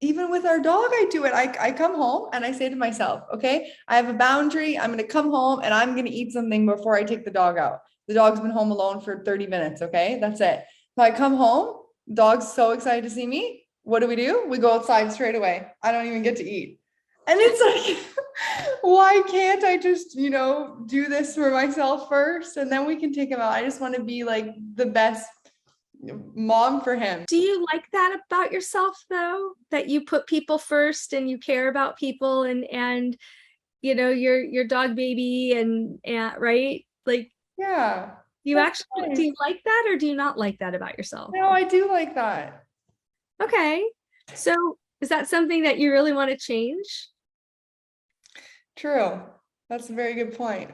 even with our dog, I do it. I come home and I say to myself, okay, I have a boundary. I'm going to come home and I'm going to eat something before I take the dog out. The dog's been home alone for 30 minutes. Okay. That's it. So I come home, dog's so excited to see me. What do? We go outside straight away. I don't even get to eat. And it's like, why can't I just, do this for myself first and then we can take him out? I just want to be like the best mom for him. Do you like that about yourself though? That you put people first and you care about people and your dog baby and right? Like, Yeah. do you That's actually nice. do you like that or do you not like that about yourself? No, I do like that. Okay. So is that something that you really want to change? True. That's a very good point.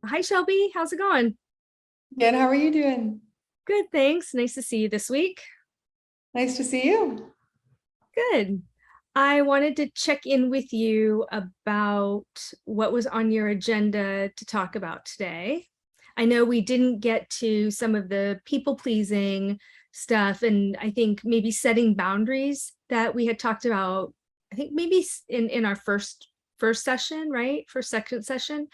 Hi, Shelby. How's it going? Good. How are you doing? Good, thanks. Nice to see you this week. Nice to see you. Good. I wanted to check in with you about what was on your agenda to talk about today. I know we didn't get to some of the people pleasing stuff, and I think maybe setting boundaries that we had talked about. I think maybe in our first session, right? First second session.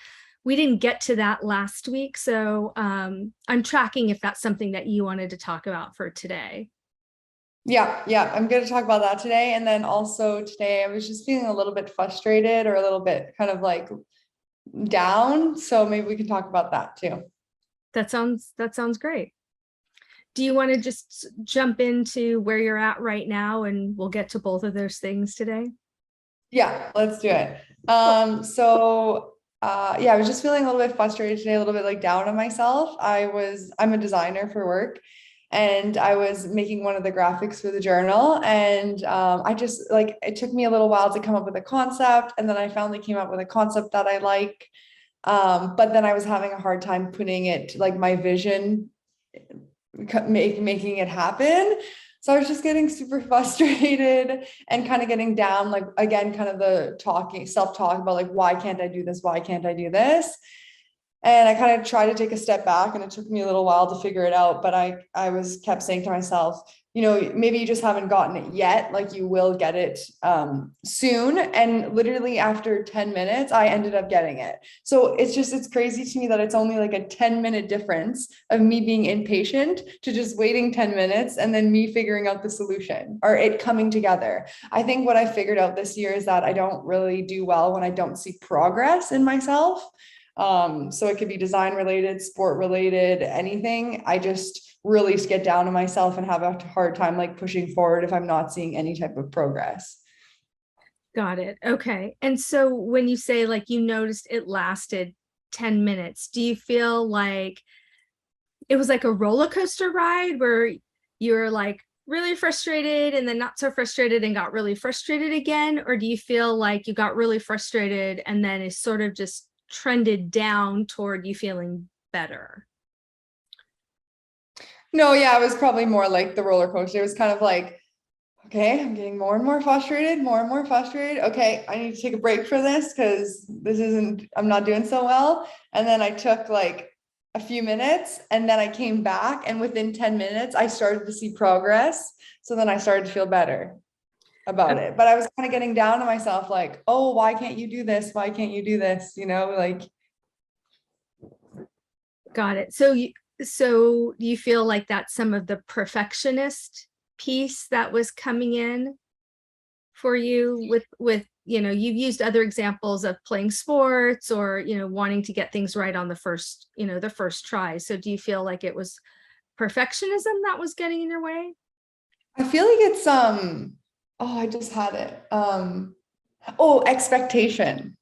We didn't get to that last week, so I'm tracking if that's something that you wanted to talk about for today. Yeah. I'm going to talk about that today. And then also today, I was just feeling a little bit frustrated or a little bit kind of like down. So maybe we can talk about that too. That sounds great. Do you want to just jump into where you're at right now and we'll get to both of those things today? Yeah, let's do it. Yeah, I was just feeling a little bit frustrated today, a little bit like down on myself. I'm a designer for work and I was making one of the graphics for the journal. And I just like, it took me a little while to come up with a concept. And then I finally came up with a concept that I like. But then I was having a hard time putting it like my vision, making it happen. So I was just getting super frustrated and kind of getting down, like again, kind of the self-talk about like, why can't I do this? Why can't I do this? And I kind of tried to take a step back and it took me a little while to figure it out. But I was kept saying to myself, maybe you just haven't gotten it yet. Like you will get it soon. And literally after 10 minutes, I ended up getting it. So it's crazy to me that it's only like a 10-minute difference of me being impatient to just waiting 10 minutes and then me figuring out the solution or it coming together. I think what I figured out this year is that I don't really do well when I don't see progress in myself. So it could be design related, sport related, anything. I just really get down on myself and have a hard time like pushing forward if I'm not seeing any type of progress. Got it. Okay. And so when you say like you noticed it lasted 10 minutes, do you feel like it was like a roller coaster ride where you're like really frustrated and then not so frustrated and got really frustrated again? Or do you feel like you got really frustrated and then it sort of just trended down toward you feeling better? No, yeah, it was probably more like the roller coaster. It was kind of like, okay, I'm getting more and more frustrated, more and more frustrated. Okay, I need to take a break for this because I'm not doing so well. And then I took like a few minutes and then I came back and within 10 minutes, I started to see progress. So then I started to feel better about it. But I was kind of getting down on myself like, oh, why can't you do this? Why can't you do this? Like. Got it. So you feel like that's some of the perfectionist piece that was coming in for you with you've used other examples of playing sports or wanting to get things right on the first try. So do you feel like it was perfectionism that was getting in your way? I feel like it's I just had it. Expectation.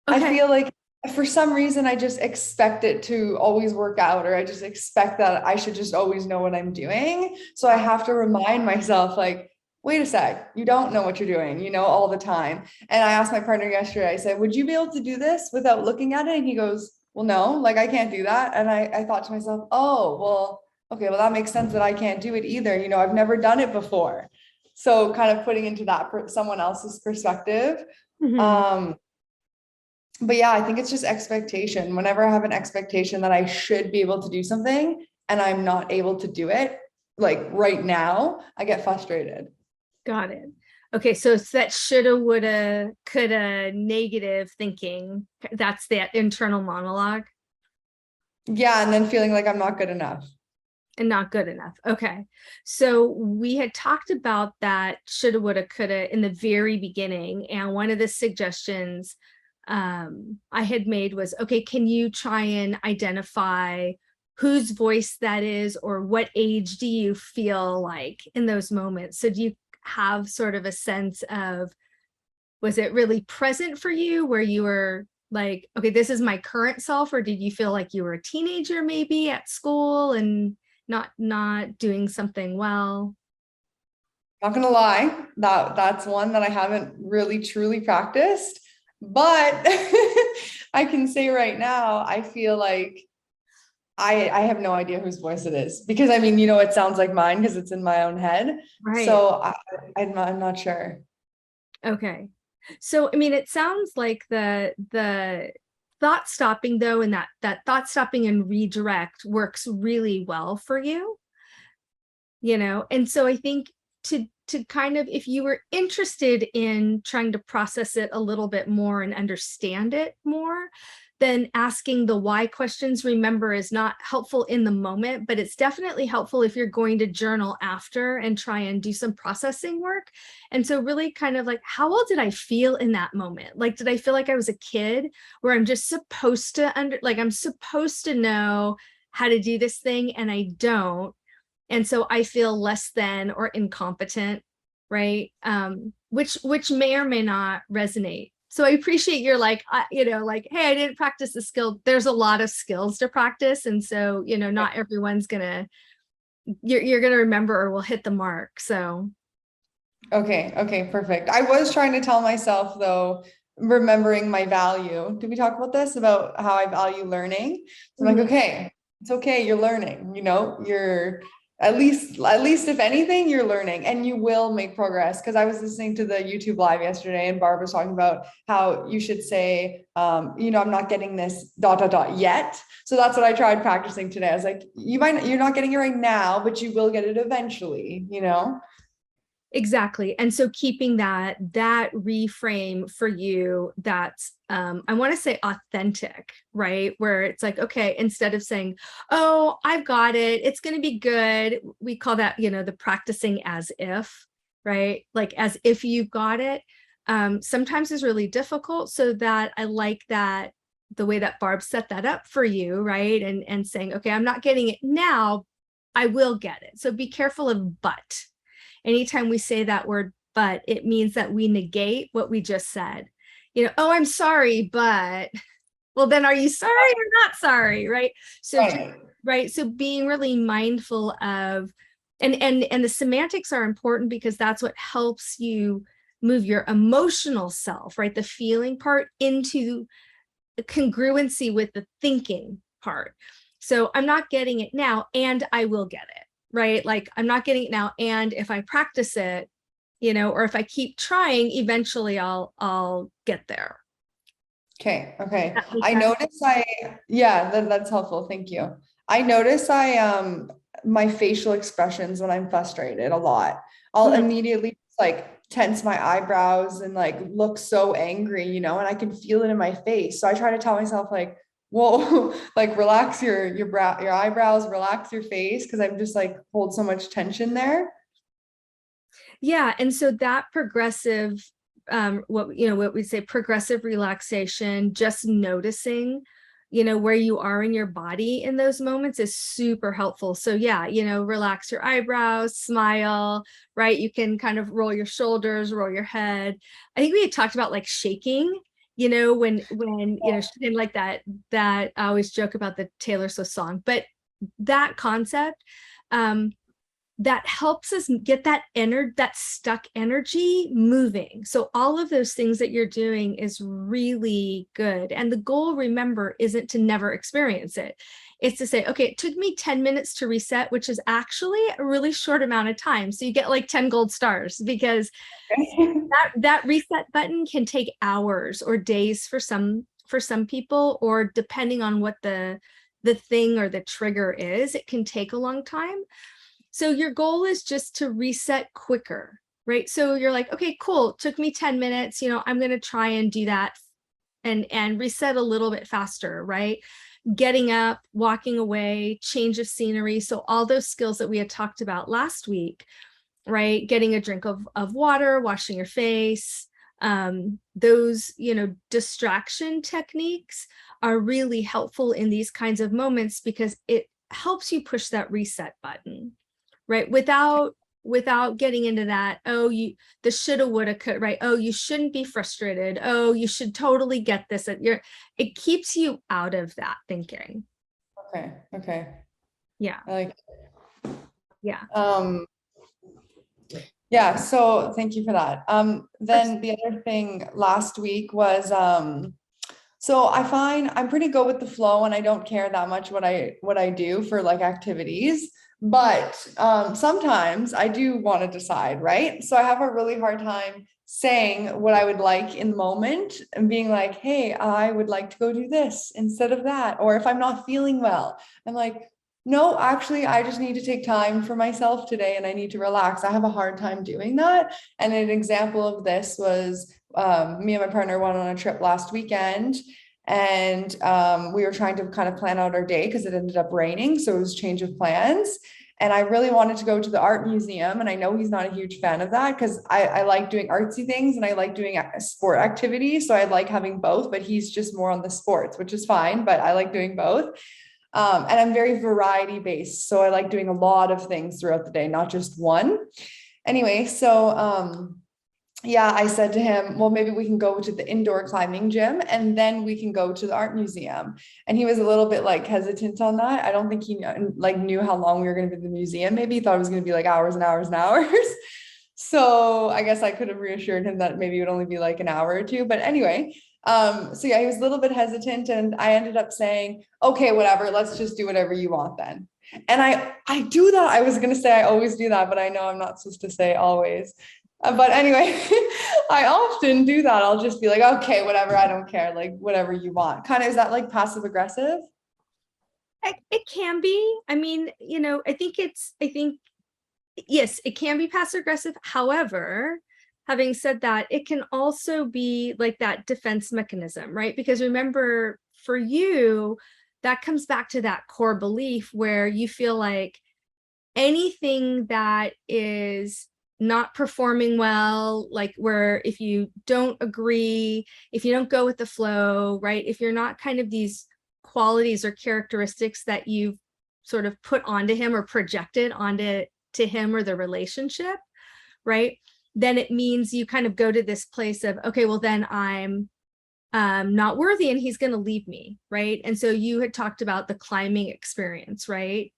I Okay. feel like for some reason I just expect it to always work out, or I just expect that I should just always know what I'm doing. So I have to remind myself, like, wait a sec, you don't know what you're doing, all the time. And I asked my partner yesterday, I said, would you be able to do this without looking at it? And he goes, well, no, like I can't do that. And I thought to myself, oh, well, okay, well, that makes sense that I can't do it either. I've never done it before. So kind of putting into that someone else's perspective. Mhm. Um, But yeah, I think it's just expectation. Whenever I have an expectation that I should be able to do something and I'm not able to do it, like right now, I get frustrated. Got it. Okay, so it's that shoulda, woulda, coulda, negative thinking. That's that internal monologue Yeah, and then feeling like I'm not good enough. and not good enough. Okay, so we had talked about that shoulda, woulda, coulda in the very beginning, and one of the suggestions I had made was, okay, can you try and identify whose voice that is, or what age do you feel like in those moments? So do you have sort of a sense of, was it really present for you where you were like, okay, this is my current self, or did you feel like you were a teenager maybe at school and not doing something well? Not gonna lie, that's one that I haven't really truly practiced, but I can say right now, I feel like I have no idea whose voice it is because I mean, it sounds like mine because it's in my own head. Right. So I'm not sure. Okay. So I mean, it sounds like the thought stopping though, and that thought stopping and redirect works really well for you, and so I think to kind of, if you were interested in trying to process it a little bit more and understand it more, then asking the why questions, remember, is not helpful in the moment, but it's definitely helpful if you're going to journal after and try and do some processing work. And so really kind of like, how old did I feel in that moment? Like, did I feel like I was a kid where I'm just supposed to I'm supposed to know how to do this thing and I don't? And so I feel less than or incompetent, right? Which may or may not resonate. So I appreciate your like, like, hey, I didn't practice the skill. There's a lot of skills to practice, and so not everyone's you're gonna remember or will hit the mark. So Okay, perfect. I was trying to tell myself though, remembering my value. Did we talk about this about how I value learning? So I'm like, okay, it's okay, you're learning, you're at least if anything, you're learning and you will make progress. Because I was listening to the YouTube live yesterday and Barb was talking about how you should say, I'm not getting this dot dot dot yet. So that's what I tried practicing today. I was like, you're not getting it right now, but you will get it eventually. exactly. And so keeping that reframe for you, that's I want to say authentic, right? Where it's like, okay, instead of saying, oh, I've got it, it's going to be good. We call that, the practicing as if, right? Like as if you've got it. Sometimes is really difficult. So that I like that the way that Barb set that up for you, right? And saying, okay, I'm not getting it now, I will get it. So be careful of but. Anytime we say that word but, it means that we negate what we just said. Oh, I'm sorry, but, well, then are you sorry or not sorry, right? So Right. right, so being really mindful of, and the semantics are important because that's what helps you move your emotional self, right, the feeling part, into congruency with the thinking part. So I'm not getting it now and I will get it, right? Like I'm not getting it now, and if I practice it, or if I keep trying, eventually I'll get there. Okay. That makes I sense. notice yeah, that's helpful. Thank you. I notice my facial expressions when I'm frustrated a lot. I'll Mhm. immediately like tense my eyebrows and like look so angry, and I can feel it in my face. So I try to tell myself like, whoa, like relax your eyebrows, relax your face, because I'm just like hold so much tension there. Yeah, and so that progressive, what we say, progressive relaxation, just noticing, where you are in your body in those moments is super helpful. So yeah, relax your eyebrows, smile, right? You can kind of roll your shoulders, roll your head. I think we had talked about like shaking, when and like that I always joke about the Taylor Swift song, but that concept, um that helps us get that stuck energy moving. So all of those things that you're doing is really good. And the goal, remember, isn't to never experience it. It's to say, okay, it took me 10 minutes to reset, which is actually a really short amount of time. So you get like 10 gold stars, because that reset button can take hours or days for some for some people, or depending on what the thing or the trigger is, it can take a long time. So your goal is just to reset quicker, right? So you're like, okay, cool, took me 10 minutes, I'm going to try and do that and reset a little bit faster, right? Getting up, walking away, change of scenery. So all those skills that we had talked about last week, right? Getting a drink of water, washing your face, those, distraction techniques are really helpful in these kinds of moments because it helps you push that reset button, right? Without getting into that, the shoulda, woulda, could, right? Oh, you shouldn't be frustrated. Oh, you should totally get this. It keeps you out of that thinking. Okay. Yeah. I like Yeah. Yeah, so thank you for that. Then the other thing last week was so I find I'm pretty good with the flow and I don't care that much what I do for like activities, but sometimes I do want to decide, right? So I have a really hard time saying what I would like in the moment and being like, hey, I would like to go do this instead of that. Or if I'm not feeling well, I'm like, no, actually, I just need to take time for myself today and I need to relax. I have a hard time doing that. And an example of this was me and my partner went on a trip last weekend and we were trying to kind of plan out our day because it ended up raining. So it was change of plans. And I really wanted to go to the art museum. And I know he's not a huge fan of that because I like doing artsy things and I like doing sport activities. So I like having both, but he's just more on the sports, which is fine, but I like doing both. And I'm very variety based. So I like doing a lot of things throughout the day, not just one. Anyway, so yeah, I said to him, well, maybe we can go to the indoor climbing gym and then we can go to the art museum. And he was a little bit like hesitant on that. I don't think he knew how long we were going to be in the museum. Maybe he thought it was going to be like hours and hours and hours. So I guess I could have reassured him that maybe it would only be like an hour or two. But anyway, so yeah, he was a little bit hesitant and I ended up saying, okay, whatever, let's just do whatever you want then. And I do that. I was going to say I always do that, but I know I'm not supposed to say always. But anyway, I often do that. I'll just be like, okay, whatever, I don't care, like whatever you want. Kind of, is that like passive aggressive? It can be. I mean, I think yes, it can be passive aggressive. However, having said that, it can also be like that defense mechanism, right? Because remember, for you, that comes back to that core belief where you feel like anything that is not performing well, like where if you don't agree, if you don't go with the flow, right? If you're not kind of these qualities or characteristics that you've sort of put onto him or projected onto him or the relationship, right? Then it means you kind of go to this place of, okay, well then I'm not worthy and he's going to leave me, right? And so you had talked about the climbing experience, right?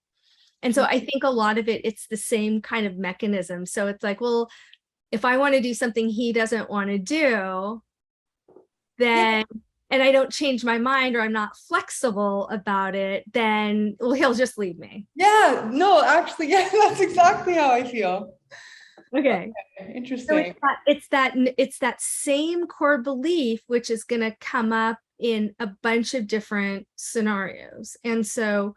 And so I think a lot of it's the same kind of mechanism. So it's like, well, if I want to do something he doesn't want to do, then, and I don't change my mind or I'm not flexible about it, then well, he'll just leave me. Yeah, no, actually, yeah, that's exactly how I feel. Okay. Interesting. So it's that same core belief, which is going to come up in a bunch of different scenarios. And so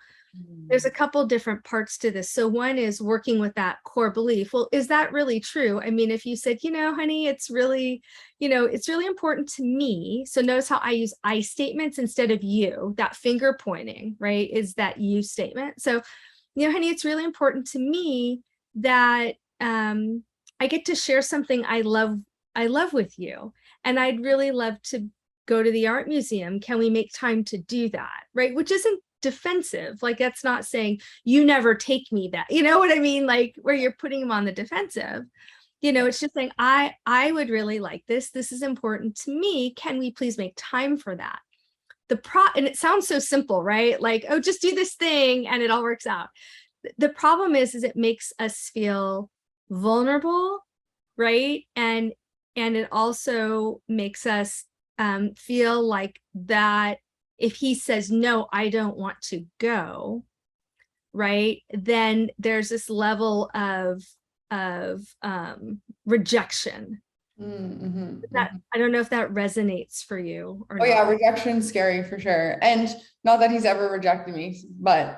there's a couple different parts to this. So one is working with that core belief. Well, is that really true? I mean, if you said, honey, it's really important to me. So notice how I use I statements instead of you, that finger pointing, right? Is that you statement. So, honey, it's really important to me that I get to share something I love with you. And I'd really love to go to the art museum. Can we make time to do that? Right? Which isn't defensive. Like that's not saying you never take me that, you know what I mean? Like where you're putting them on the defensive, it's just saying, I would really like this. This is important to me. Can we please make time for that? And it sounds so simple, right? Like, oh, just do this thing and it all works out. The problem is it makes us feel vulnerable, right? And it also makes us feel like that if he says, no, I don't want to go, right? Then there's this level of rejection, Mm-hmm. That, I don't know if that resonates for you or Oh not. yeah, rejection's scary for sure. And not that he's ever rejected me, but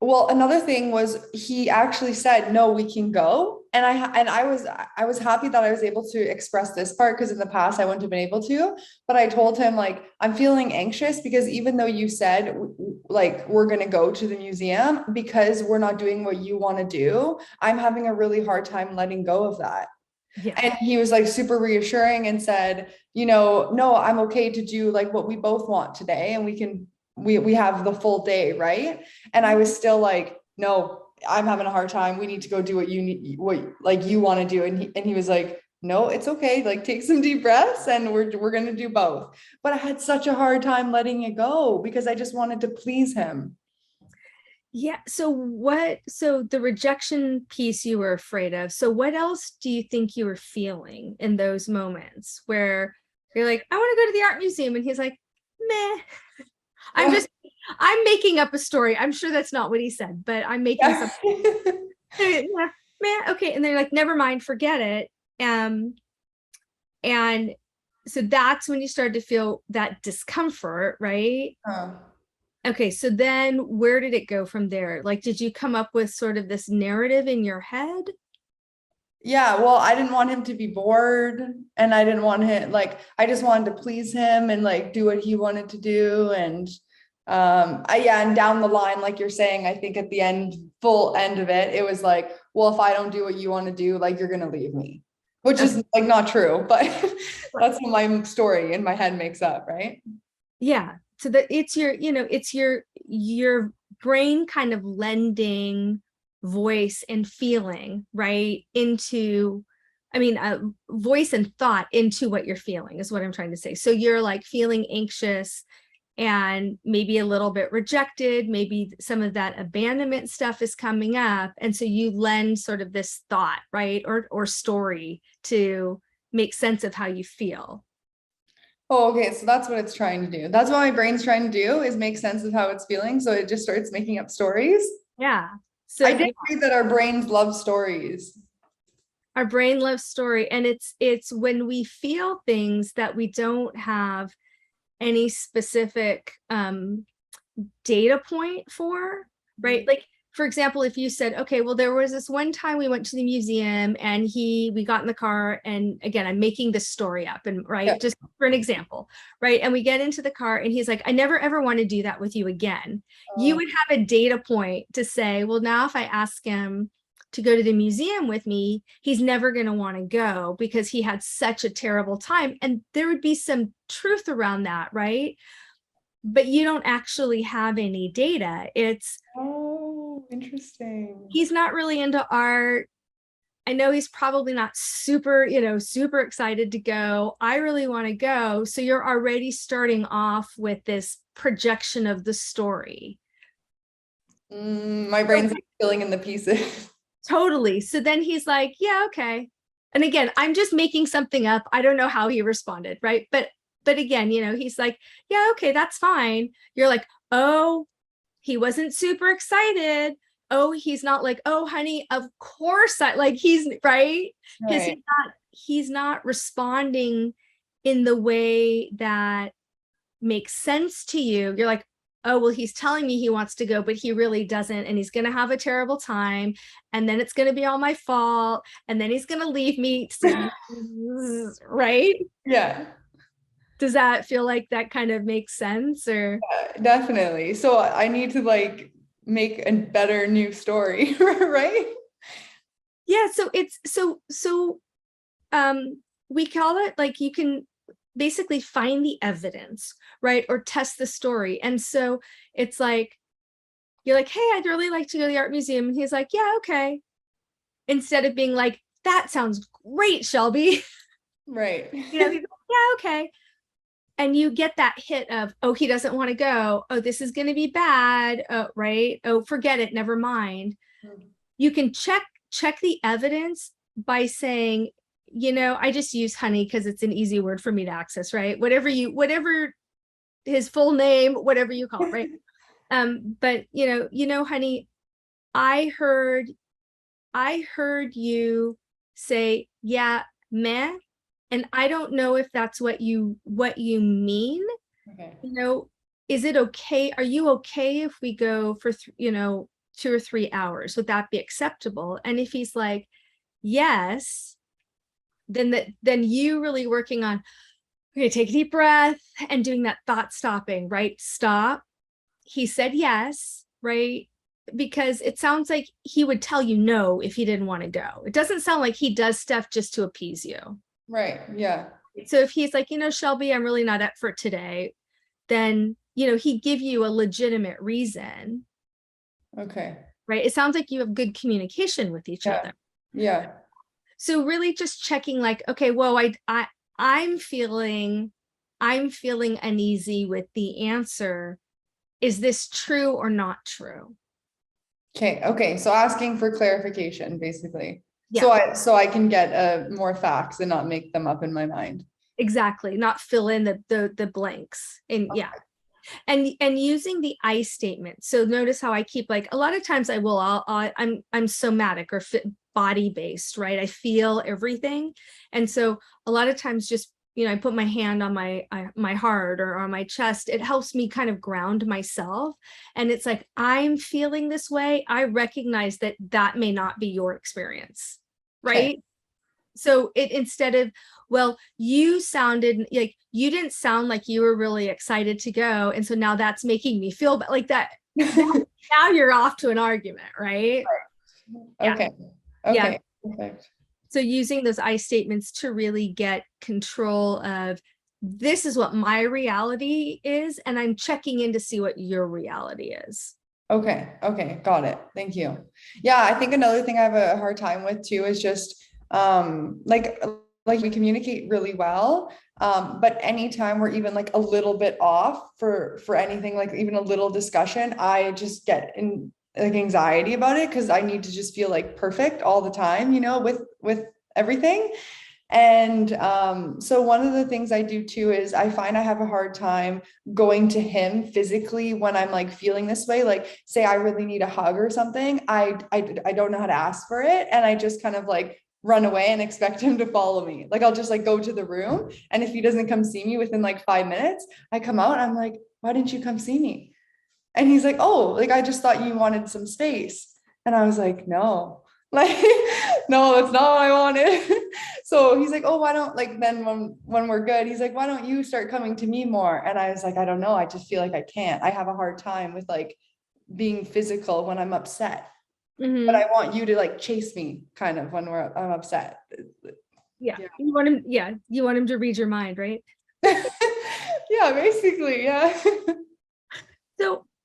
well, another thing was he actually said, "No, we can go." And I was happy that I was able to express this part because in the past I wouldn't have been able to. But I told him like I'm feeling anxious because even though you said like we're going to go to the museum because we're not doing what you want to do, I'm having a really hard time letting go of that. Yeah. And he was like super reassuring and said, no, I'm okay to do like what we both want today and we have the full day, right? And I was still like, no, I'm having a hard time. We need to go do what you need, what like you want to do. And he was like, no, it's okay. Like take some deep breaths and we're gonna do both. But I had such a hard time letting it go because I just wanted to please him. Yeah. So the rejection piece you were afraid of. So what else do you think you were feeling in those moments where you're like, I want to go to the art museum? And he's like, meh. I'm just, I'm making up a story. I'm sure that's not what he said, but I'm making Yeah. something. Yeah, meh, okay. And they're like, never mind, forget it. And so that's when you start to feel that discomfort, right? Okay, so then where did it go from there? Like, did you come up with sort of this narrative in your head? Yeah, well, I didn't want him to be bored and I didn't want him like I just wanted to please him and like do what he wanted to do and and down the line like you're saying, I think at the end full end of it, it was like, well, if I don't do what you want to do, like you're going to leave me. Which Okay. is like not true, but that's what my story in my head makes up, right? Yeah. So that it's your, it's your brain kind of lending voice and feeling, right, into, I mean, voice and thought into what you're feeling is what I'm trying to say. So you're like feeling anxious and maybe a little bit rejected, maybe some of that abandonment stuff is coming up. And so you lend sort of this thought, right, or story to make sense of how you feel. Oh, okay. So that's what it's trying to do. That's what my brain's trying to do is make sense of how it's feeling. So it just starts making up stories. Yeah. I So did read that our brains love stories. our brain loves story, and it's when we feel things that we don't have any specific data point for, right? Like, for example, if you said, okay, well, there was this one time we went to the museum and we got in the car, and again, I'm making this story up, and right, Yeah. just for an example, right? And we get into the car and he's like, I never ever want to do that with you again. You would have a data point to say, well, now if I ask him to go to the museum with me, he's never going to want to go because he had such a terrible time. And there would be some truth around that, right? But you don't actually have any data. It's, Oh, interesting. he's not really into art. I know he's probably not super, super excited to go. I really want to go. So you're already starting off with this projection of the story. My brain's like filling in the pieces. Totally. So then he's like, yeah, okay. And again, I'm just making something up. I don't know how he responded, right? But again, he's like, yeah, okay, that's fine. You're like, oh, he wasn't super excited. Oh, he's not like, oh, honey, of course I like he's right. Because Right. he's not responding in the way that makes sense to you. You're like, oh, well, he's telling me he wants to go, but he really doesn't. And he's going to have a terrible time. And then it's going to be all my fault. And then he's going to leave me. Right? Yeah, Does that feel like that kind of makes sense? Or definitely. So I need to like make a better new story, right? yeah, so it's we call it, like, you can basically find the evidence, right, or test the story. And so it's like, you're like, hey, I'd really like to go to the art museum, and he's like, yeah, okay, instead of being like, that sounds great, Shelby. Right. He's like, yeah, okay. And you get that hit of, oh, he doesn't want to go, oh, this is going to be bad, right, oh, forget it, never mind. You can check the evidence by saying, I just use honey because it's an easy word for me to access, right? Whatever his full name, whatever you call it, right? But honey, I heard you say, yeah, meh. And I don't know if that's what you mean. Okay. You know, is it okay? Are you okay if we go for, 2 or 3 hours? Would that be acceptable? And if he's like, yes, then you really working on, okay, take a deep breath and doing that thought stopping, right? Stop. He said yes, right? Because it sounds like he would tell you no if he didn't want to go. It doesn't sound like he does stuff just to appease you. Right. Yeah. So if he's like, Shelby, I'm really not up for today, then, he'd give you a legitimate reason, Okay. right? It sounds like you have good communication with each Yeah. other. Yeah. So really just checking like, okay, well, I'm feeling uneasy with the answer. Is this true or not true? Okay. Okay. So asking for clarification, basically. Yeah, So I can get more facts and not make them up in my mind. exactly. Not fill in the blanks. And yeah. And using the I statement. So notice how I keep, like, a lot of times I'm somatic or body based, right? I feel everything. And so a lot of times just, I put my hand on my heart or on my chest. It helps me kind of ground myself. And it's like, I'm feeling this way. I recognize that may not be your experience, Okay. right? So it, instead of, well, you sounded like you didn't sound like you were really excited to go, and so now that's making me feel like that. Now you're off to an argument, right? Yeah, Okay. yeah. Okay. Perfect. So using those I statements to really get control of, this is what my reality is, and I'm checking in to see what your reality is. Okay. Okay. Got it. Thank you. Yeah, I think another thing I have a hard time with too is just like we communicate really well. But anytime we're even like a little bit off for anything, like even a little discussion, I just get in like anxiety about it because I need to just feel like perfect all the time, with everything. And so one of the things I do too is I find I have a hard time going to him physically when I'm like feeling this way. Like, say I really need a hug or something, I don't know how to ask for it, and I just kind of like run away and expect him to follow me. Like I'll just like go to the room, and if he doesn't come see me within like 5 minutes, I come out and I'm like, why didn't you come see me? And he's like, oh, like I just thought you wanted some space. And I was like, no, like, no, that's not what I wanted. So he's like, oh, why don't, like, then when we're good, he's like, why don't you start coming to me more? And I was like, I don't know. I just feel like I can't. I have a hard time with like being physical when I'm upset. But Mm-hmm. I want you to like chase me kind of when I'm upset. Yeah, Yeah. you want him. Yeah, you want him to read your mind, right? Yeah, basically. Yeah.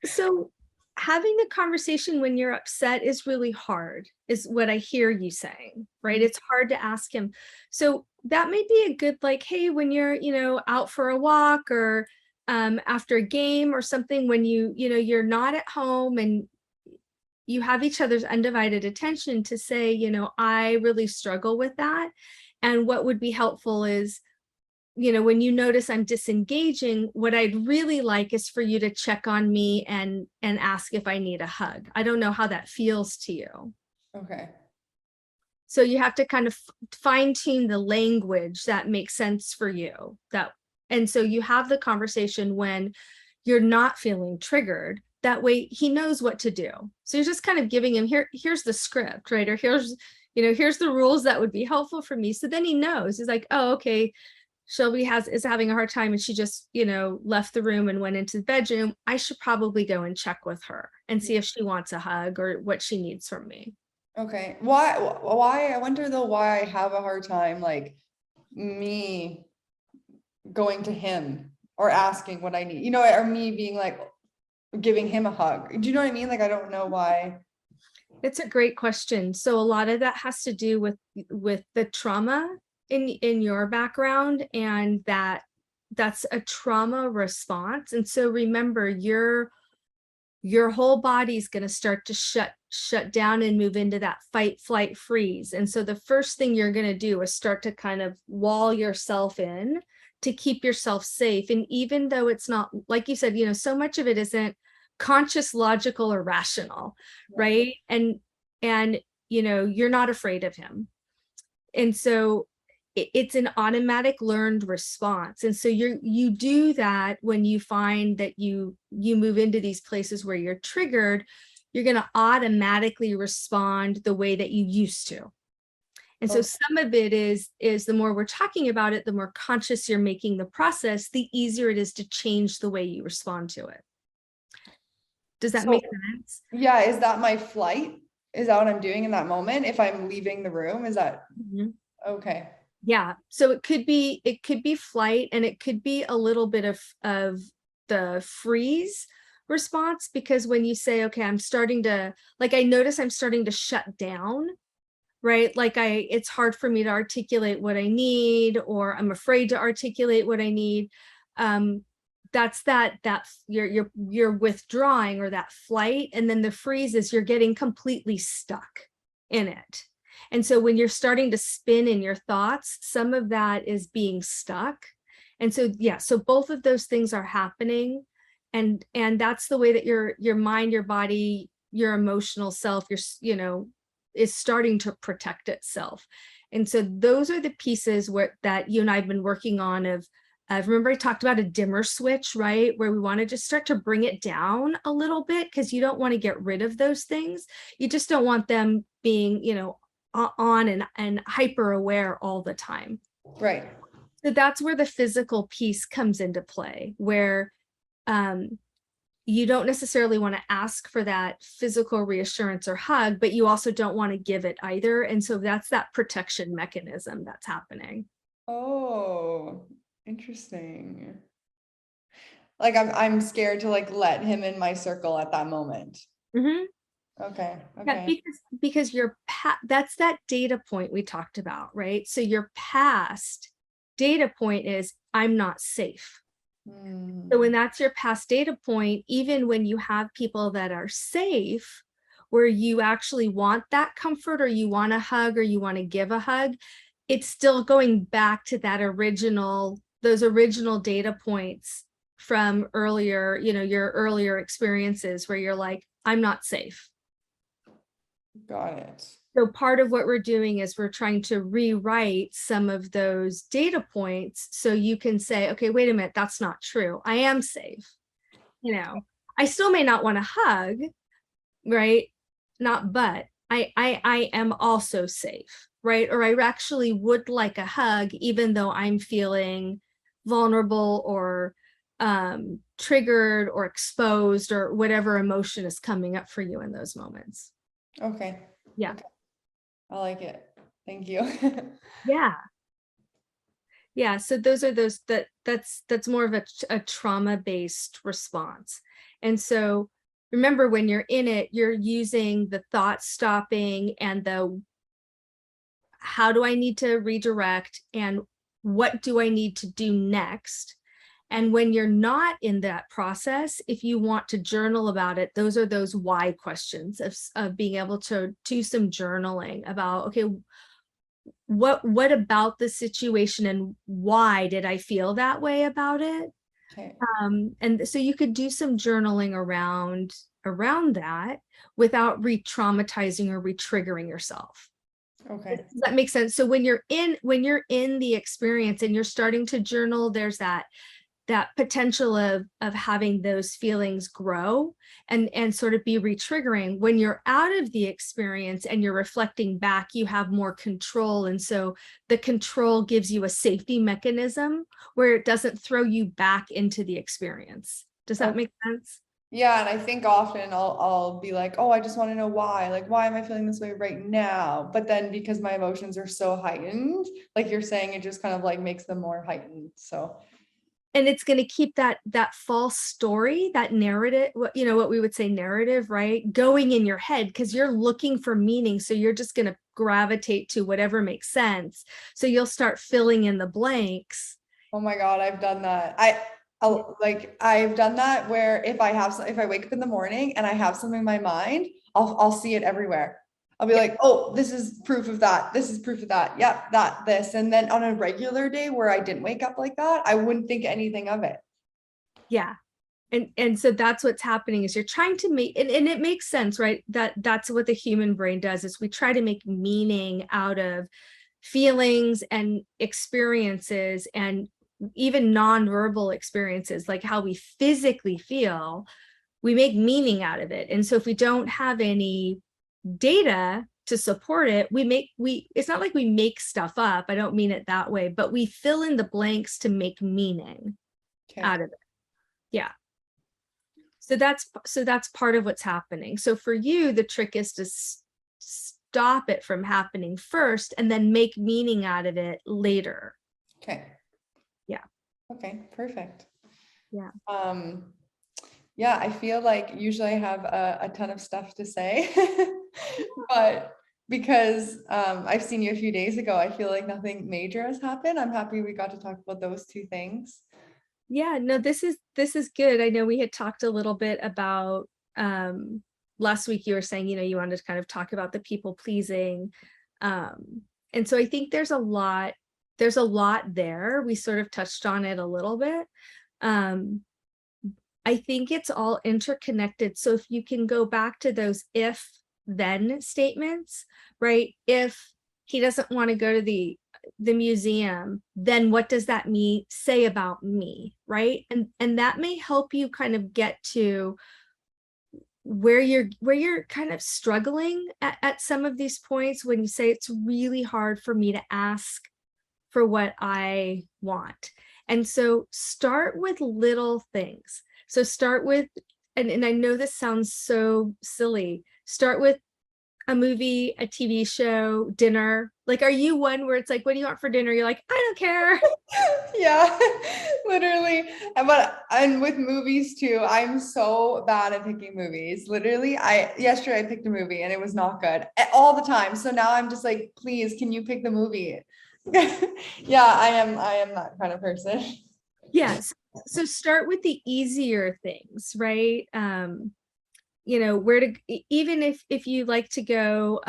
So having the conversation when you're upset is really hard, is what I hear you saying, right? It's hard to ask him. So that may be a good, like, hey, when you're, out for a walk or after a game or something, when you're not at home and you have each other's undivided attention, to say, I really struggle with that. And what would be helpful is, when you notice I'm disengaging, what I'd really like is for you to check on me and ask if I need a hug. I don't know how that feels to you. Okay. So you have to kind of fine tune the language that makes sense for you. And so you have the conversation when you're not feeling triggered. That way he knows what to do. So you're just kind of giving him, here's the script, right? Or here's the rules that would be helpful for me. So then he knows. He's like, oh, okay, Shelby is having a hard time and she just, left the room and went into the bedroom. I should probably go and check with her and see if she wants a hug or what she needs from me. Okay. Why, I wonder though, why I have a hard time like me going to him or asking what I need, or me being like giving him a hug. Do you know what I mean? Like, I don't know why. It's a great question. So a lot of that has to do with the trauma in your background, and that's a trauma response. And so remember, your whole body's going to start to shut down and move into that fight, flight, freeze. And so the first thing you're going to do is start to kind of wall yourself in to keep yourself safe. And even though it's not, like you said, so much of it isn't conscious, logical, or rational, right? And you're not afraid of him. And so it's an automatic learned response. And so you do that when you find that you move into these places where you're triggered, you're going to automatically respond the way that you used to. And so some of it is the more we're talking about it, the more conscious you're making the process, the easier it is to change the way you respond to it. Does that make sense? Yeah. Is that my flight? Is that what I'm doing in that moment? If I'm leaving the room, is that okay? Yeah. So it could be flight, and it could be a little bit of the freeze response, because when you say, okay, I'm starting to, like, I notice I'm starting to shut down, right? Like it's hard for me to articulate what I need, or I'm afraid to articulate what I need. That's that you're withdrawing, or that flight. And then the freeze is you're getting completely stuck in it. And so when you're starting to spin in your thoughts, some of that is being stuck. And so, yeah, so both of those things are happening. And that's the way that your mind, your body, your emotional self, is starting to protect itself. And so those are the pieces that you and I've been working on of remember I talked about a dimmer switch, right? Where we want to just start to bring it down a little bit, because you don't want to get rid of those things. You just don't want them being, on and hyper aware all the time. Right. So that's where the physical piece comes into play, where you don't necessarily want to ask for that physical reassurance or hug, but you also don't want to give it either. And so that's that protection mechanism that's happening. Oh, interesting. Like I'm scared to like let him in my circle at that moment. Mm-hmm. Okay. Yeah, because that's that data point we talked about, right? So your past data point is I'm not safe. So when that's your past data point, even when you have people that are safe, where you actually want that comfort, or you want a hug, or you want to give a hug, it's still going back to those original data points from earlier, your earlier experiences where you're like, I'm not safe. Got it. So part of what we're doing is we're trying to rewrite some of those data points so you can say, okay, wait a minute, that's not true. I am safe. I still may not want a hug, right? But I am also safe, right? Or I actually would like a hug, even though I'm feeling vulnerable or triggered or exposed, or whatever emotion is coming up for you in those moments. Okay. Yeah. Okay. I like it. Thank you. Yeah. Yeah. So that's more of a trauma-based response. And so remember, when you're in it, you're using the thought stopping and the how do I need to redirect, and what do I need to do next? And when you're not in that process, if you want to journal about it, those are those why questions of being able to do some journaling about, okay, what about the situation and why did I feel that way about it? Okay. And so you could do some journaling around that without re-traumatizing or re-triggering yourself. Okay. Does that make sense? So when you're in the experience and you're starting to journal, there's that potential of having those feelings grow and sort of be re-triggering. When you're out of the experience and you're reflecting back, you have more control. And so the control gives you a safety mechanism where it doesn't throw you back into the experience. Does that make sense? Yeah, and I think often I'll be like, oh, I just want to know why. Like, why am I feeling this way right now? But then because my emotions are so heightened, like you're saying, it just kind of like makes them more heightened. So and it's going to keep that false story, that narrative, what we would say narrative, right, going in your head, because you're looking for meaning. So you're just going to gravitate to whatever makes sense. So you'll start filling in the blanks. Oh my God, I've done that. I've done that where if I wake up in the morning and I have something in my mind, I'll see it everywhere. I'll be like, oh, this is proof of that. This is proof of that. Yep, this. And then on a regular day where I didn't wake up like that, I wouldn't think anything of it. Yeah. And so that's what's happening is you're trying to make, and it makes sense, right? That's what the human brain does, is we try to make meaning out of feelings and experiences, and even nonverbal experiences, like how we physically feel, we make meaning out of it. And so if we don't have any data to support it, it's not like we make stuff up. I don't mean it that way, but we fill in the blanks to make meaning out of it. Yeah. So that's part of what's happening. So for you, the trick is to stop it from happening first and then make meaning out of it later. Okay. Yeah. Okay, perfect. Yeah. Yeah, I feel like usually I have a ton of stuff to say, but because I've seen you a few days ago, I feel like nothing major has happened. I'm happy we got to talk about those two things. Yeah, no, this is good. I know we had talked a little bit about last week. You were saying, you wanted to kind of talk about the people pleasing. And so I think there's a lot there. We sort of touched on it a little bit. I think it's all interconnected. So if you can go back to those if then statements, right? If he doesn't want to go to the museum, then what does that say about me, right? And that may help you kind of get to where you're kind of struggling at some of these points, when you say it's really hard for me to ask for what I want. And so start with little things. So start with, and I know this sounds so silly, start with a movie, a TV show, dinner. Like, are you one where it's like, what do you want for dinner? You're like, I don't care. Yeah, literally. And with movies too, I'm so bad at picking movies. Literally, yesterday I picked a movie and it was not good all the time. So now I'm just like, please, can you pick the movie? Yeah, I am that kind of person. Yes. So start with the easier things, right? Where to, even if you like to go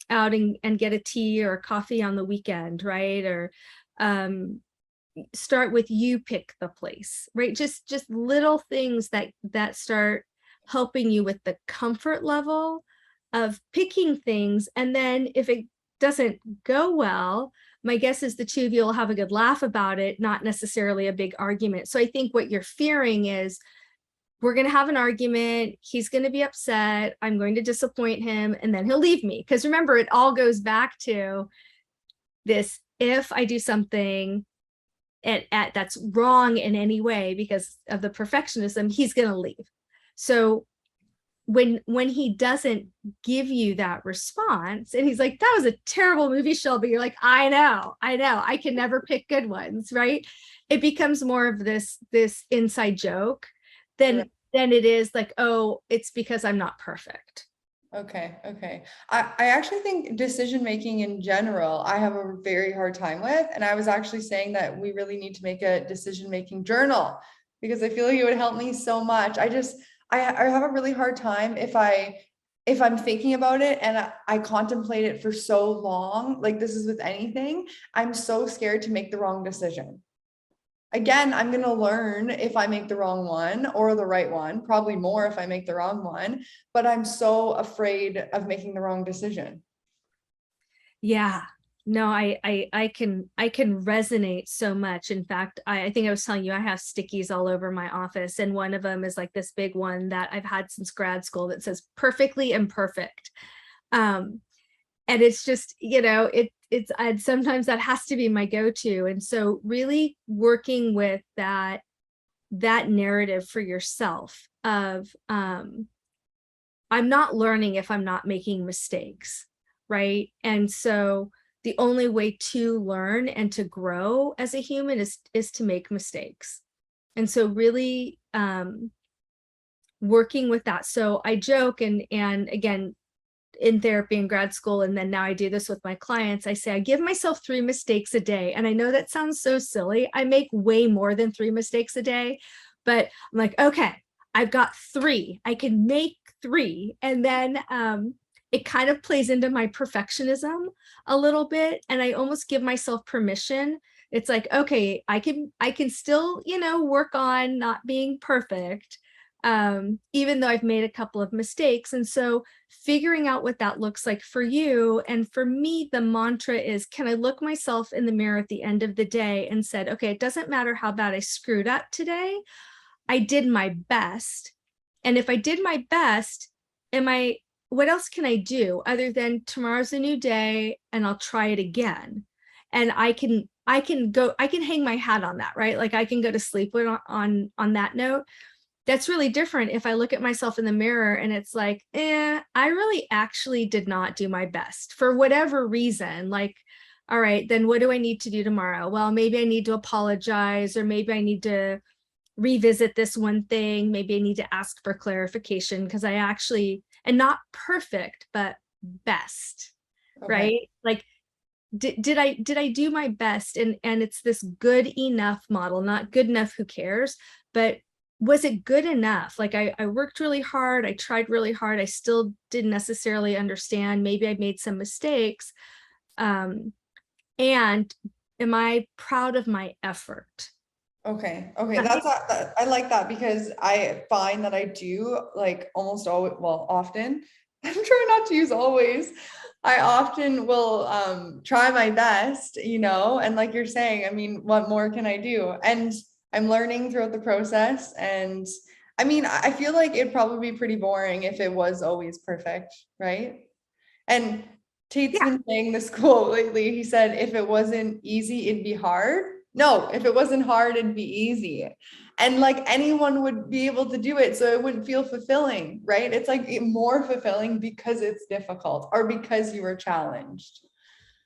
out and get a tea or a coffee on the weekend, right? Or start with you pick the place, right? Just little things that start helping you with the comfort level of picking things. And then if it doesn't go well, my guess is the two of you will have a good laugh about it, not necessarily a big argument. So I think what you're fearing is, we're going to have an argument. He's going to be upset. I'm going to disappoint him, and then he'll leave me. Because remember, it all goes back to this: if I do something that's wrong in any way because of the perfectionism, he's going to leave. So when he doesn't give you that response, and he's like, that was a terrible movie, Shelby, you're like, I know, I can never pick good ones, right? It becomes more of this inside joke than it is like, oh, it's because I'm not perfect. Okay. I actually think decision making in general, I have a very hard time with. And I was actually saying that we really need to make a decision making journal, because I feel like it would help me so much. I have a really hard time if I'm thinking about it and I contemplate it for so long. Like, this is with anything, I'm so scared to make the wrong decision. Again, I'm going to learn if I make the wrong one or the right one, probably more if I make the wrong one, but I'm so afraid of making the wrong decision. Yeah, no, I can resonate so much. In fact, I think I was telling you, I have stickies all over my office, and one of them is like this big one that I've had since grad school that says perfectly imperfect. And it's just, sometimes that has to be my go-to. And so really working with that narrative for yourself of, I'm not learning if I'm not making mistakes, right? And so the only way to learn and to grow as a human is to make mistakes. And so really working with that. So I joke, and again, in therapy in grad school, and then now I do this with my clients, I say I give myself 3 mistakes a day. And I know that sounds so silly. I make way more than 3 mistakes a day, but I'm like, okay, I've got 3. I can make 3. And then it kind of plays into my perfectionism a little bit. And I almost give myself permission. It's like, okay, I can still, work on not being perfect. even though I've made a couple of mistakes. And so figuring out what that looks like for you. And for me, the mantra is, can I look myself in the mirror at the end of the day and said, okay, it doesn't matter how bad I screwed up today. I did my best. And if I did my best, what else can I do other than tomorrow's a new day and I'll try it again. And I can hang my hat on that, right? Like I can go to sleep on that note. That's really different if I look at myself in the mirror and it's like, I really actually did not do my best for whatever reason. Like, all right, then what do I need to do tomorrow? Well, maybe I need to apologize, or maybe I need to revisit this one thing. Maybe I need to ask for clarification because I actually, and not perfect, but best, Okay. right? Like, did I do my best? And it's this good enough model, not good enough, who cares, but was it good enough? Like I worked really hard. I tried really hard. I still didn't necessarily understand. Maybe I made some mistakes. And am I proud of my effort? Okay. I like that because I find that I do like almost always, well, often. I'm trying not to use always. I often will try my best, and like you're saying, I mean, what more can I do? And I'm learning throughout the process. And I mean, I feel like it'd probably be pretty boring if it was always perfect, right? And Tate's Yeah. been saying this quote lately. He said, if it wasn't easy, it'd be hard. No, if it wasn't hard, it'd be easy. And like anyone would be able to do it. So it wouldn't feel fulfilling, right? It's like more fulfilling because it's difficult or because you were challenged.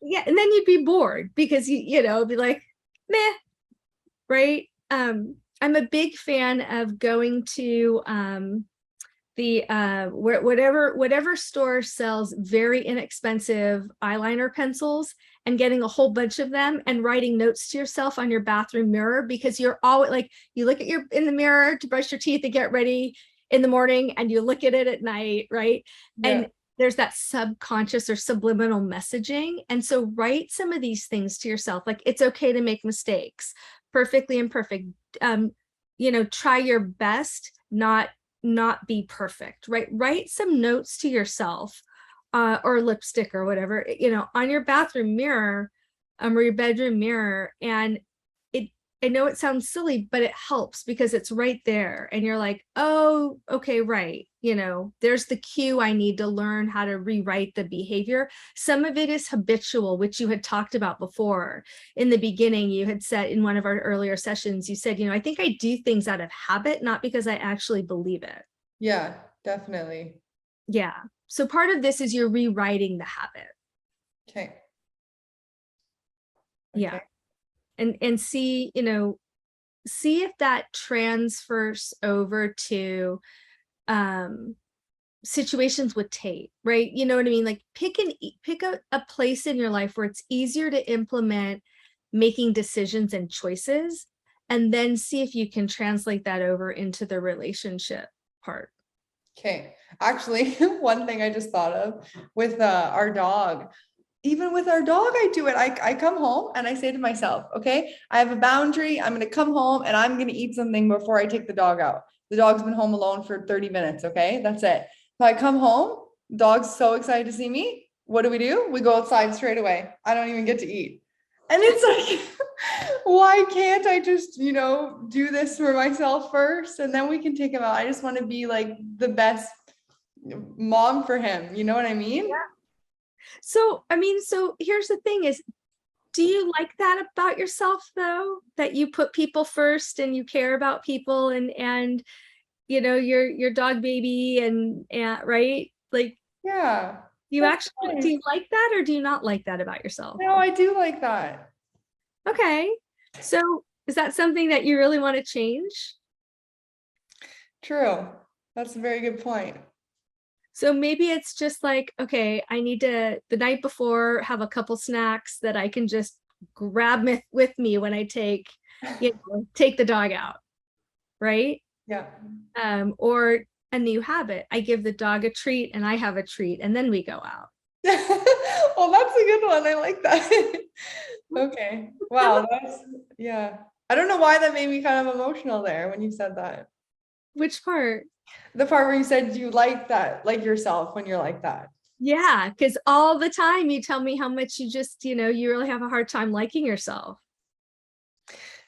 Yeah. And then you'd be bored because be like, meh, right? I'm a big fan of going to the whatever store sells very inexpensive eyeliner pencils and getting a whole bunch of them and writing notes to yourself on your bathroom mirror, because you're always like, you look at in the mirror to brush your teeth and get ready in the morning, and you look at it at night, right? Yeah. And there's that subconscious or subliminal messaging. And so write some of these things to yourself, like it's okay to make mistakes, perfectly imperfect. Try your best, not be perfect, right? Write some notes to yourself, or lipstick or whatever, on your bathroom mirror, or your bedroom mirror. And I know it sounds silly, but it helps because it's right there. And you're like, oh, okay, right. There's the cue. I need to learn how to rewrite the behavior. Some of it is habitual, which you had talked about before. In the beginning, you had said in one of our earlier sessions, you said, I think I do things out of habit, not because I actually believe it. Yeah, definitely. Yeah. So part of this is you're rewriting the habit. Okay. Yeah. And see if that transfers over to situations with Tate, right? You know what I mean? Like pick a place in your life where it's easier to implement making decisions and choices, and then see if you can translate that over into the relationship part. Okay. Actually, one thing I just thought of with our dog, even with our dog, I do it. I come home and I say to myself, okay, I have a boundary. I'm going to come home and I'm going to eat something before I take the dog out. The dog's been home alone for 30 minutes. Okay. That's it. So I come home, dog's so excited to see me. What do? We go outside straight away. I don't even get to eat. And it's like, why can't I just, do this for myself first and then we can take him out? I just want to be like the best mom for him. You know what I mean? Yeah. So here's the thing is, do you like that about yourself though, that you put people first and you care about people and your dog baby and right? Like, Yeah. do Nice. you like that, or do you not like that about yourself? No, I do like that. Okay. So is that something that you really want to change? True. That's a very good point. So maybe it's just like, okay, I need to, the night before, have a couple snacks that I can just grab with me when I take the dog out, right? Yeah. Or a new habit. I give the dog a treat and I have a treat, and then we go out. Well, that's a good one. I like that. Okay. Wow. Yeah. I don't know why that made me kind of emotional there when you said that. Which part? The part where you said you like that, like yourself when you're like that. Yeah, because all the time you tell me how much you just, you really have a hard time liking yourself.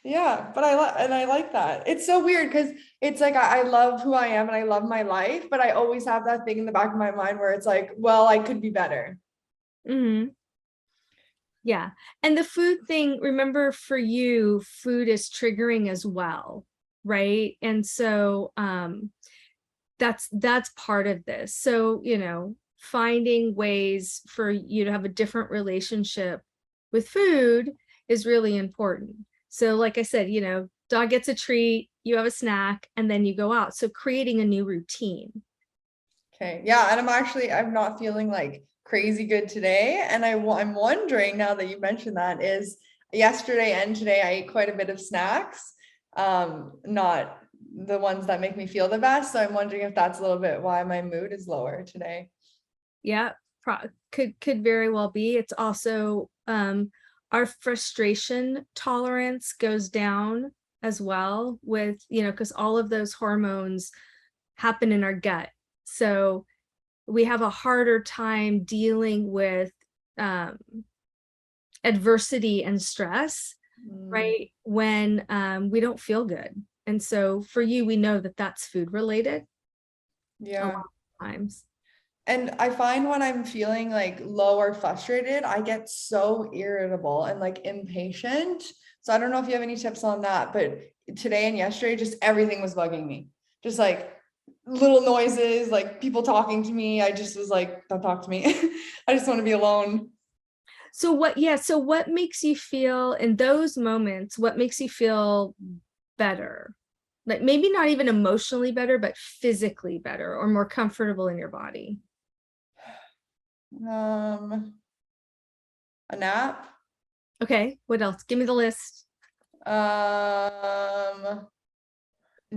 Yeah, but I like that. It's so weird because it's like I love who I am and I love my life, but I always have that thing in the back of my mind where it's like, well, I could be better. Hmm. Yeah. And the food thing, remember for you, food is triggering as well, right? And so that's part of this. So, finding ways for you to have a different relationship with food is really important. So, like I said, dog gets a treat, you have a snack, and then you go out. So creating a new routine. Okay. Yeah. And I'm not feeling like crazy good today. And I'm wondering now that you mentioned that is yesterday and today I ate quite a bit of snacks. Not the ones that make me feel the best. So I'm wondering if that's a little bit why my mood is lower today. Yeah, could very well be. It's also our frustration tolerance goes down as well with, because all of those hormones happen in our gut. So we have a harder time dealing with um, adversity and stress, Mm, right? When we don't feel good. And so for you, we know that that's food related a lot yeah. of times. And I find when I'm feeling like low or frustrated, I get so irritable and like impatient. So I don't know if you have any tips on that, but today and yesterday, just everything was bugging me. Just like little noises, like people talking to me. I just was like, don't talk to me. I just want to be alone. So what makes you feel in those moments, what makes you feel better? Like maybe not even emotionally better, but physically better or more comfortable in your body. Um, a nap. Okay, what else? Give me the list. Um,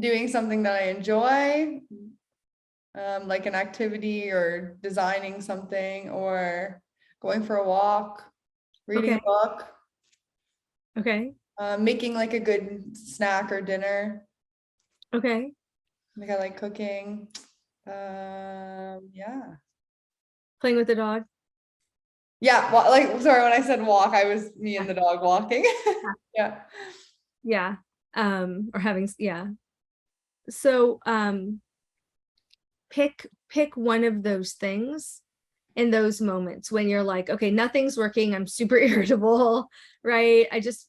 doing something that I enjoy, like an activity or designing something or going for a walk, reading Okay, a book, okay, making like a good snack or dinner. okay. Like I like cooking. Yeah. Playing with the dog. Yeah, well, like sorry, when I said walk, I was me Yeah, and the dog walking. Yeah. yeah. Or having, yeah. So pick one of those things in those moments when you're like, okay, nothing's working, I'm super irritable, right? I just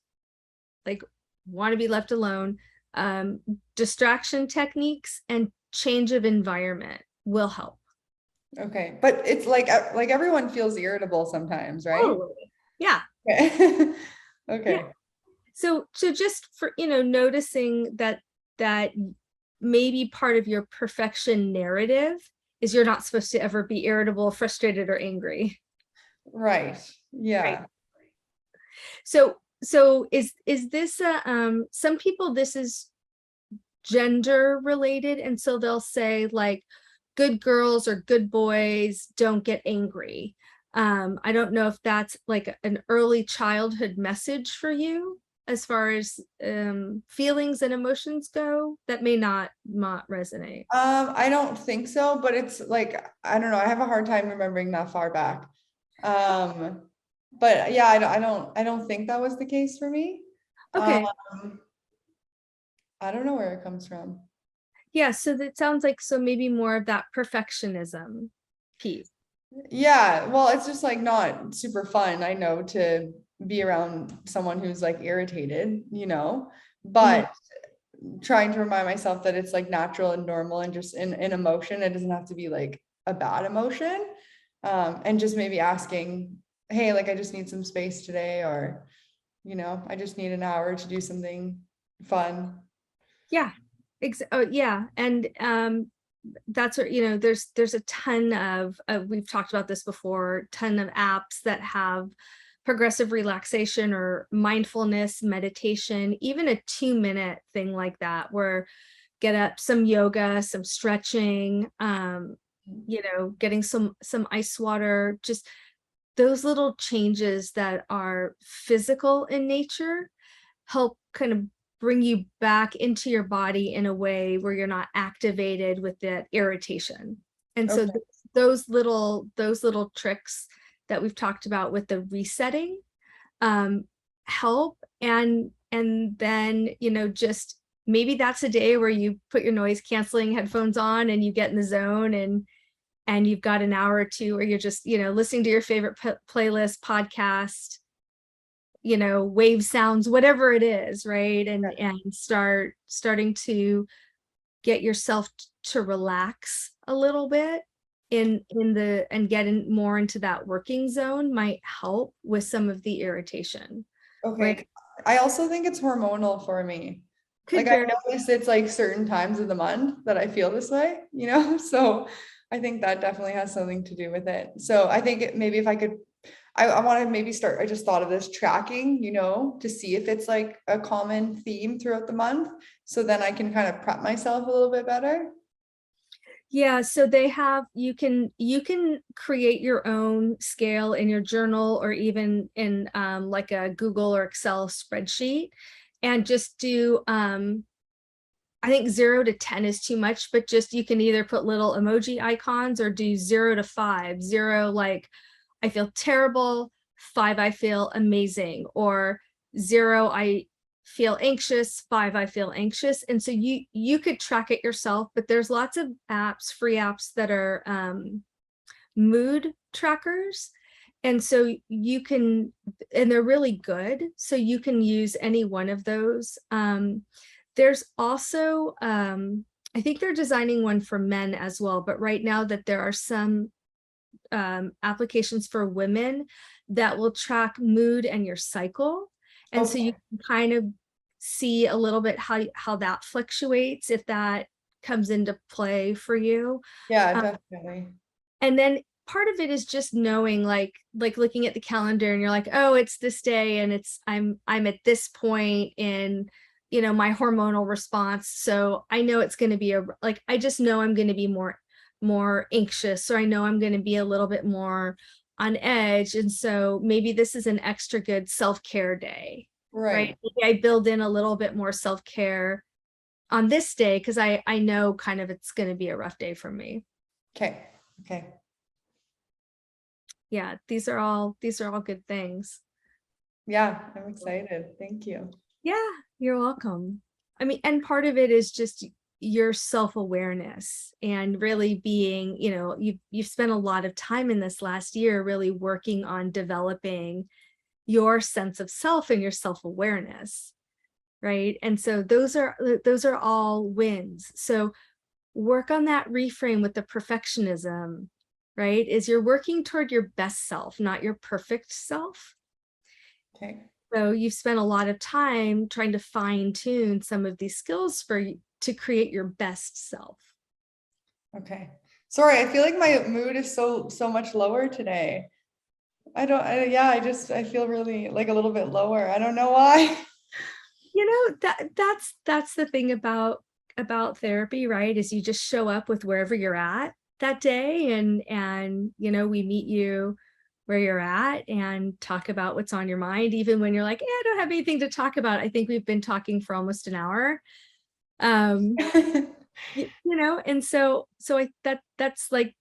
like want to be left alone. um Distraction techniques and change of environment will help. Okay. But it's like everyone feels irritable sometimes, right? Totally. Yeah. Okay. Yeah. Okay. So just for noticing that maybe part of your perfection narrative is you're not supposed to ever be irritable, frustrated, or angry. Right. Right. Yeah. So is this some people, this is gender related, and so they'll say like good girls or good boys don't get angry. I don't know if that's like an early childhood message for you as far as feelings and emotions go that may not resonate. I don't think so, but it's like I don't know. I have a hard time remembering that far back. But yeah, I don't think that was the case for me. Okay. Um, I don't know where it comes from. Yeah, so that sounds like, so maybe more of that perfectionism piece. Yeah, well, it's just like not super fun, I know, to be around someone who's like irritated, Mhm. but trying to remind myself that it's like natural and normal and just in emotion. It doesn't have to be like a bad emotion. And just maybe asking, hey, like I just need some space today, or I just need an hour to do something fun. Yeah. Yeah, and that's what, there's a ton of we've talked about this before, ton of apps that have progressive relaxation or mindfulness meditation, even a 2-minute thing like that, where get up, some yoga, some stretching, getting some ice water, just those little changes that are physical in nature help kind of bring you back into your body in a way where you're not activated with that irritation. And so Okay. those little tricks that we've talked about with the resetting help. And then, you know, just maybe that's a day where you put your noise canceling headphones on and you get in the zone, and you've got an hour or two where you're just, you know, listening to your favorite playlist, podcast, you know, wave sounds, whatever it is, right? And starting to get yourself to relax a little bit and get in more into that working zone might help with some of the irritation. Okay. Right? I also think it's hormonal for me. Could Like I very noticed it's like certain times of the month that I feel this way, you know? So I think that definitely has something to do with it. So I think maybe if I could, I want to maybe start, I just thought of this tracking, you know, to see if it's like a common theme throughout the month. So then I can kind of prep myself a little bit better. Yeah, so they have, you can create your own scale in your journal or even in like a Google or Excel spreadsheet, and just do I think 0 to 10 is too much, but just you can either put little emoji icons or do 0 to 5. 0 like I feel terrible, 5 I feel amazing, or 0 I feel anxious, 5 I feel anxious. And so you could track it yourself, but there's lots of apps, free apps that are mood trackers. And so you can, and they're really good. So you can use any one of those. There's also, I think they're designing one for men as well, but right now that there are some applications for women that will track mood and your cycle. And so you Okay. can kind of see a little bit how that fluctuates, if that comes into play for you. Yeah, Um, definitely. and then part of it is just knowing, like looking at the calendar and you're like, oh, it's this day and it's I'm at this point in, you know, my hormonal response, so I know it's going to be like I just know I'm going to be more anxious, or I know I'm going to be a little bit more on edge, and so maybe this is an extra good self-care day, right? Right. Maybe I build in a little bit more self-care on this day because I know kind of it's going to be a rough day for me. Okay. Okay. Yeah, these are all good things. Yeah, I'm excited. Thank you. Yeah, you're welcome. I mean, and part of it is just your self-awareness and really being, you know, you've spent a lot of time in this last year really working on developing your sense of self and your self-awareness, right? And so those are all wins. So work on that reframe with the perfectionism, right? Is you're working toward your best self, not your perfect self. Okay. So you've spent a lot of time trying to fine tune some of these skills for you to create your best self. Okay. Sorry, I feel like my mood is so much lower today. Yeah, I feel really like a little bit lower. I don't know why. You know, that's the thing about therapy, right? Is you just show up with wherever you're at that day, and you know, we meet you where you're at and talk about what's on your mind, even when you're like, I don't have anything to talk about. I think we've been talking for almost an hour. Um, you know, and so that's like,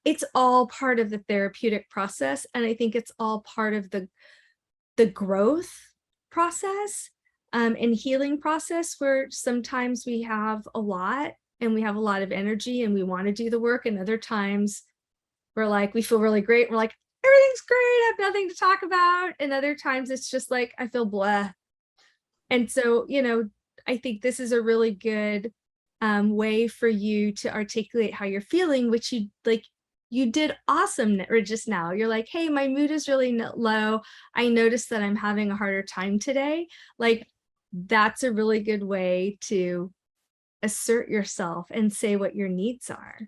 it's all part of the therapeutic process, and I think it's all part of the growth process, and healing process, where sometimes we have a lot and we have a lot of energy and we want to do the work, and other times we're like, we feel really great, we're like, everything's great, I have nothing to talk about, and other times it's just like I feel blah. And so, you know, I think this is a really good way for you to articulate how you're feeling, which you did awesome or just now. You're like, hey, my mood is really low. I noticed that I'm having a harder time today. Like, that's a really good way to assert yourself and say what your needs are.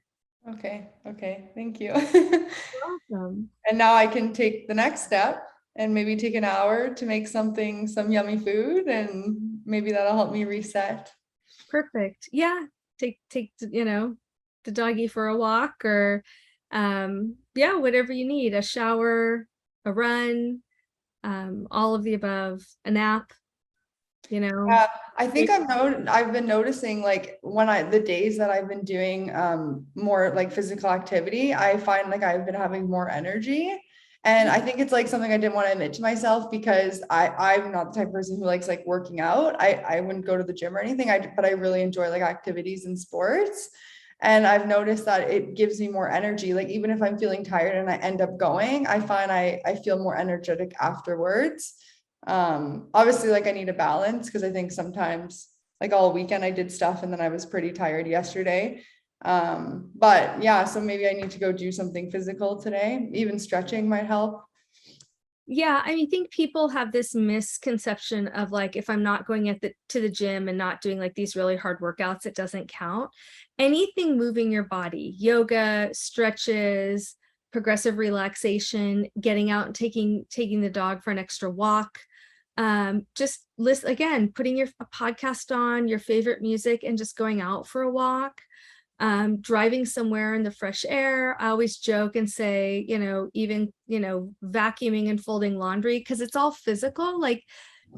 Okay. Okay. Thank you. Awesome. And now I can take the next step and maybe take an hour to make some yummy food, and maybe that'll help me reset. Perfect. Yeah. Take, you know, the doggy for a walk, or yeah, whatever you need, a shower, a run, all of the above, a nap. you know. Yeah, I think I've been noticing like the days that I've been doing more like physical activity, I find like I've been having more energy. And I think it's like something I didn't want to admit to myself because I'm not the type of person who likes like working out. I wouldn't go to the gym or anything. But I really enjoy like activities and sports. And I've noticed that it gives me more energy. Like even if I'm feeling tired and I end up going, I find I feel more energetic afterwards. Obviously like I need a balance because I think sometimes like all weekend I did stuff and then I was pretty tired yesterday. But yeah, so maybe I need to go do something physical today. Even stretching might help. Yeah, I mean, I think people have this misconception of like, if I'm not going to the gym and not doing like these really hard workouts, it doesn't count. Anything moving your body, yoga, stretches, progressive relaxation, getting out and taking the dog for an extra walk. Just listen again, putting a podcast on, your favorite music, and just going out for a walk. Driving somewhere in the fresh air. I always joke and say, even, vacuuming and folding laundry, because it's all physical. Like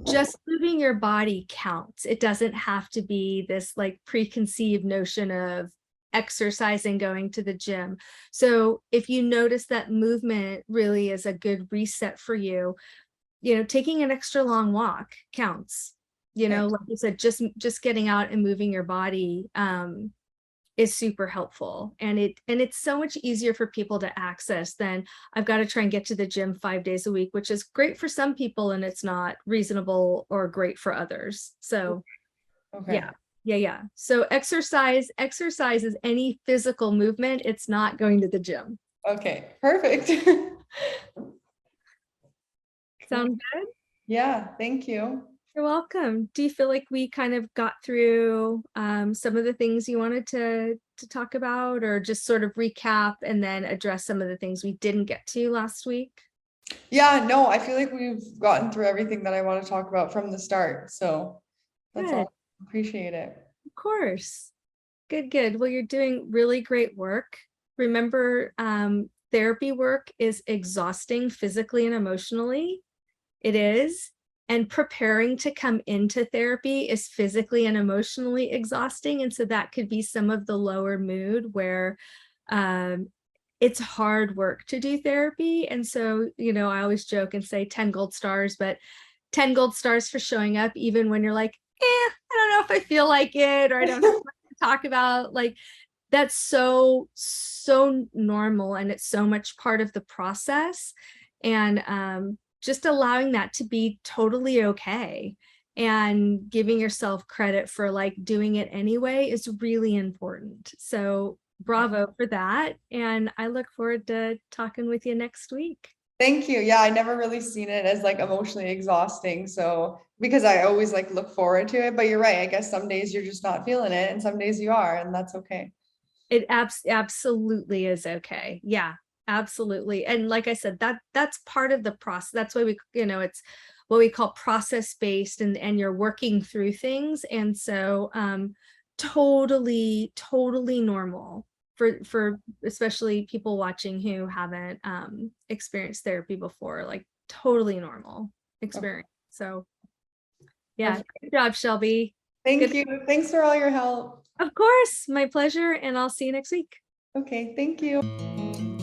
just moving your body counts. It doesn't have to be this like preconceived notion of exercising, going to the gym. So if you notice that movement really is a good reset for you, taking an extra long walk counts. Okay. Like you said, just getting out and moving your body is super helpful. And it's so much easier for people to access than I've got to try and get to the gym 5 days a week, which is great for some people and it's not reasonable or great for others. So Okay. yeah. So exercise is any physical movement. It's not going to the gym. Okay. Perfect. Cool. Sound good? Yeah. Thank you. You're welcome. Do you feel like we kind of got through some of the things you wanted to talk about, or just sort of recap and then address some of the things we didn't get to last week? Yeah, no, I feel like we've gotten through everything that I want to talk about from the start. So that's Good. all. Appreciate it. Of course. Good. Well, you're doing really great work. Remember, therapy work is exhausting physically and emotionally. It is. And preparing to come into therapy is physically and emotionally exhausting. And so that could be some of the lower mood where it's hard work to do therapy. And so, I always joke and say 10 gold stars, but 10 gold stars for showing up, even when you're like, I don't know if I feel like it, or I don't know what to talk about. Like, that's so normal, and it's so much part of the process. And just allowing that to be totally okay and giving yourself credit for like doing it anyway is really important. So bravo for that. And I look forward to talking with you next week. Thank you. Yeah, I never really seen it as like emotionally exhausting. So because I always like look forward to it, but you're right. I guess some days you're just not feeling it and some days you are, and that's okay. It absolutely is okay. Yeah, absolutely. And like I said, that's part of the process. That's why it's what we call process based, and you're working through things. And so totally normal for especially people watching who haven't experienced therapy before, like totally normal experience. So yeah, good job, Shelby. Thank Good. you. Thanks for all your help. Of course, my pleasure. And I'll see you next week. Okay, thank you.